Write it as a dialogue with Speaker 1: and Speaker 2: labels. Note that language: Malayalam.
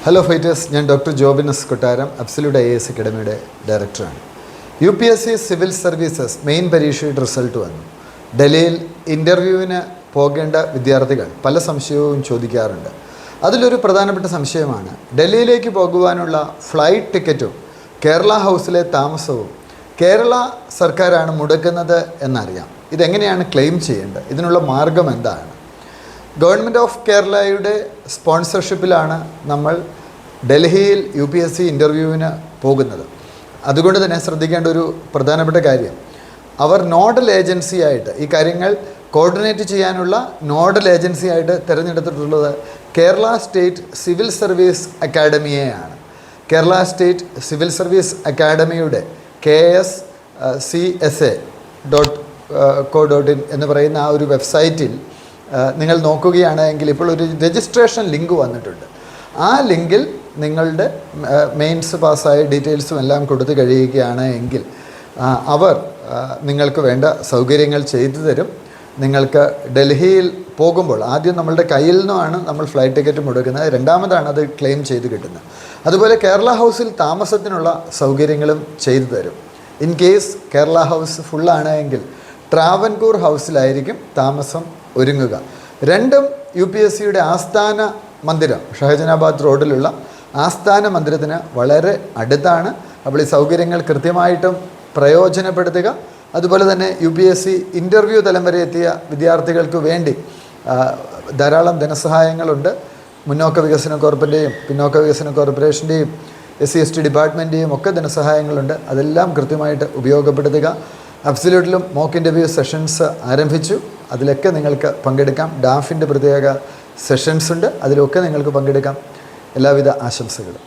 Speaker 1: ഹലോ ഫൈറ്റേഴ്സ്, ഞാൻ ഡോക്ടർ ജോബിനസ് കൊട്ടാരം, അബ്സല്യൂട്ട് IAS അക്കാഡമിയുടെ ഡയറക്ടറാണ്. UPSC സിവിൽ സർവീസസ് മെയിൻ പരീക്ഷയുടെ റിസൾട്ട് വന്നു. ഡൽഹിയിൽ ഇൻ്റർവ്യൂവിന് പോകേണ്ട വിദ്യാർത്ഥികൾ പല സംശയവും ചോദിക്കാറുണ്ട്. അതിലൊരു പ്രധാനപ്പെട്ട സംശയമാണ് ഡൽഹിയിലേക്ക് പോകുവാനുള്ള ഫ്ലൈറ്റ് ടിക്കറ്റും കേരള ഹൗസിലെ താമസവും കേരള സർക്കാരാണ് മുടക്കുന്നത് എന്നറിയാം. ഇതെങ്ങനെയാണ് ക്ലെയിം ചെയ്യേണ്ടത്? ഇതിനുള്ള മാർഗം എന്താണ്? ഗവൺമെൻറ് ഓഫ് കേരളയുടെ സ്പോൺസർഷിപ്പിലാണ് നമ്മൾ ഡൽഹിയിൽ UPSC ഇൻ്റർവ്യൂവിന് പോകുന്നത്. അതുകൊണ്ട് തന്നെ ശ്രദ്ധിക്കേണ്ട ഒരു പ്രധാനപ്പെട്ട കാര്യം, അവർ നോഡൽ ഏജൻസിയായിട്ട് ഈ കാര്യങ്ങൾ കോർഡിനേറ്റ് ചെയ്യാനുള്ള നോഡൽ ഏജൻസിയായിട്ട് തിരഞ്ഞെടുത്തിട്ടുള്ളത് കേരള സ്റ്റേറ്റ് സിവിൽ സർവീസ് അക്കാഡമിയെയാണ്. കേരള സ്റ്റേറ്റ് സിവിൽ സർവീസ് അക്കാഡമിയുടെ KSCSA.co.in എന്ന് പറയുന്ന ആ ഒരു വെബ്സൈറ്റിൽ നിങ്ങൾ നോക്കുകയാണെങ്കിൽ ഇപ്പോൾ ഒരു രജിസ്ട്രേഷൻ ലിങ്ക് വന്നിട്ടുണ്ട്. ആ ലിങ്കിൽ നിങ്ങളുടെ മെയിൻസ് പാസ്സായ ഡീറ്റെയിൽസും എല്ലാം കൊടുത്തു കഴിയുകയാണ് എങ്കിൽ അവർ നിങ്ങൾക്ക് വേണ്ട സൗകര്യങ്ങൾ ചെയ്തു തരും. നിങ്ങൾക്ക് ഡൽഹിയിൽ പോകുമ്പോൾ ആദ്യം നമ്മളുടെ കയ്യിൽ നിന്നാണ് നമ്മൾ ഫ്ലൈറ്റ് ടിക്കറ്റ് മുടക്കുന്നത്, രണ്ടാമതാണ് അത് ക്ലെയിം ചെയ്ത് കിട്ടുന്നത്. അതുപോലെ കേരള ഹൗസിൽ താമസത്തിനുള്ള സൗകര്യങ്ങളും ചെയ്തു തരും. ഇൻ കേസ് കേരള ഹൗസ് ഫുള്ളാണ് എങ്കിൽ ട്രാവൻകൂർ ഹൗസിലായിരിക്കും താമസം ഒരുങ്ങുക. രണ്ടും UPSCയുടെ ആസ്ഥാന മന്ദിരം ഷഹജനാബാദ് റോഡിലുള്ള ആസ്ഥാന മന്ദിരത്തിന് വളരെ അടുത്താണ്. അപ്പോൾ ഈ സൗകര്യങ്ങൾ കൃത്യമായിട്ടും പ്രയോജനപ്പെടുത്തുക. അതുപോലെ തന്നെ UPSC ഇൻ്റർവ്യൂ തലം വരെ എത്തിയ വിദ്യാർത്ഥികൾക്ക് വേണ്ടി ധാരാളം ധനസഹായങ്ങളുണ്ട്. മുന്നോക്ക വികസന കോർപ്പറേഷൻ്റെയും പിന്നോക്ക വികസന കോർപ്പറേഷൻ്റെയും SC/ST ഡിപ്പാർട്ട്മെൻറ്റെയും ഒക്കെ ധനസഹായങ്ങളുണ്ട്. അതെല്ലാം കൃത്യമായിട്ട് ഉപയോഗപ്പെടുത്തുക. അബ്സല്യൂട്ടിലും മോക്ക് ഇൻ്റർവ്യൂ സെഷൻസ് ആരംഭിച്ചു. അതിലൊക്കെ നിങ്ങൾക്ക് പങ്കെടുക്കാം. ഡാഫിൻ്റെ പ്രത്യേക സെഷൻസ് ഉണ്ട്, അതിലൊക്കെ നിങ്ങൾക്ക് പങ്കെടുക്കാം. എല്ലാവിധ ആശംസകളും.